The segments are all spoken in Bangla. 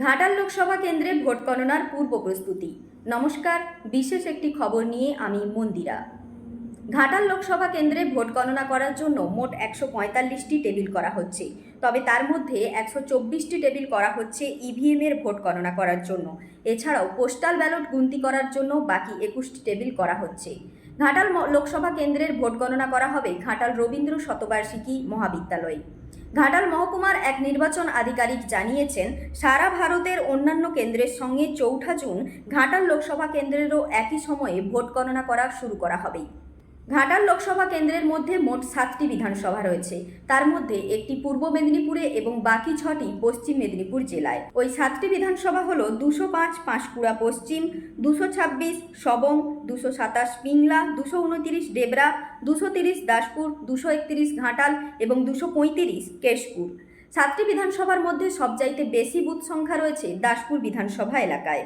ঘাটাল লোকসভা কেন্দ্রে ভোট গণনার পূর্ব প্রস্তুতি। নমস্কার, বিশেষ একটি খবর নিয়ে আমি মন্দিরা। ঘাটাল লোকসভা কেন্দ্রে ভোট গণনা করার জন্য মোট 145টি টেবিল করা হচ্ছে। তবে তার মধ্যে 124টি টেবিল করা হচ্ছে ইভিএমের ভোট গণনা করার জন্য। এছাড়াও পোস্টাল ব্যালট গুনতি করার জন্য বাকি 21টি টেবিল করা হচ্ছে। ঘাটাল লোকসভা কেন্দ্রের ভোট গণনা করা হবে ঘাটাল রবীন্দ্র শতবার্ষিকী মহাবিদ্যালয়ে। ঘাটাল মহকুমার এক নির্বাচন আধিকারিক জানিয়েছেন, সারা ভারতের অন্যান্য কেন্দ্রের সঙ্গে 4 জুন ঘাটাল লোকসভা কেন্দ্রেরও একই সময়ে ভোট গণনা করা শুরু করা হবে। ঘাটাল লোকসভা কেন্দ্রের মধ্যে মোট 7টি বিধানসভা রয়েছে। তার মধ্যে একটি পূর্ব মেদিনীপুরে এবং বাকি 6টি পশ্চিম মেদিনীপুর জেলায়। ওই 7টি বিধানসভা হল 205 পাঁশকুড়া পশ্চিম, 226 সবং, 227 পিংলা, 229 ডেবরা, 230 দাসপুর, 231 ঘাটাল এবং 235 কেশপুর। 7টি বিধানসভার মধ্যে সবচাইতে বেশি বুথ সংখ্যা রয়েছে দাসপুর বিধানসভা এলাকায়।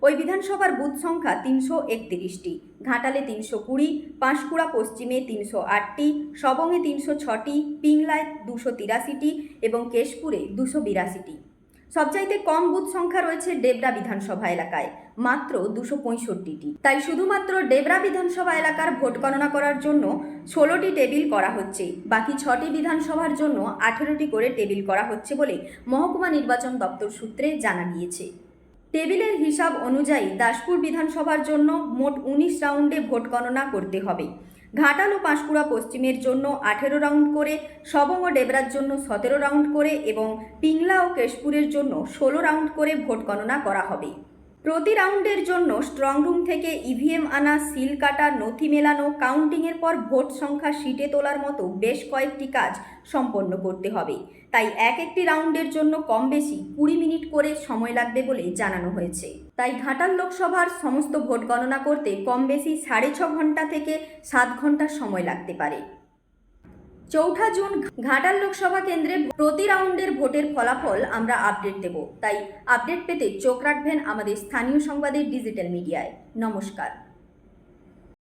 ওই বিধানসভার বুথ সংখ্যা 331টি। ঘাটালে 320, পাঁশকুড়া পশ্চিমে 308টি, সবংয়ে 306টি, পিংলায় 283টি এবং কেশপুরে 282টি। সবচাইতে কম বুথ সংখ্যা রয়েছে ডেবরা বিধানসভা এলাকায়, মাত্র 265টি। তাই শুধুমাত্র ডেবরা বিধানসভা এলাকার ভোট গণনা করার জন্য 16টি টেবিল করা হচ্ছে। বাকি 6টি বিধানসভার জন্য 18টি করে টেবিল করা হচ্ছে বলে মহকুমা নির্বাচন দপ্তর সূত্রে জানা গিয়েছে। টেবিলের হিসাব অনুযায়ী দাসপুর বিধানসভার জন্য মোট 19 রাউন্ডে ভোট গণনা করতে হবে। ঘাটাল ও পাঁশকুড়া পশ্চিমের জন্য 18 রাউন্ড করে, সবং ও ডেবরার জন্য 17 রাউন্ড করে এবং পিংলা ও কেশপুরের জন্য 16 রাউন্ড করে ভোট গণনা করা হবে। প্রতি রাউন্ডের জন্য স্ট্রং রুম থেকে ইভিএম আনা, সিল কাটা, নথি মেলানো, কাউন্টিংয়ের পর ভোট সংখ্যা শিটে তোলার মতো বেশ কয়েকটি কাজ সম্পন্ন করতে হবে। তাই একটি রাউন্ডের জন্য কম বেশি 20 মিনিট করে সময় লাগবে বলে জানানো হয়েছে। তাই ঘাটাল লোকসভার সমস্ত ভোট গণনা করতে কম বেশি 6.5 ঘন্টা থেকে 7 ঘন্টা সময় লাগতে পারে। 4 জুন ঘাটাল লোকসভা কেন্দ্রে প্রতি রাউন্ডের ভোটের ফলাফল আমরা আপডেট দেব। তাই আপডেট পেতে চোখ রাখবেন আমাদের স্থানীয় সংবাদের ডিজিটাল মিডিয়ায়। নমস্কার।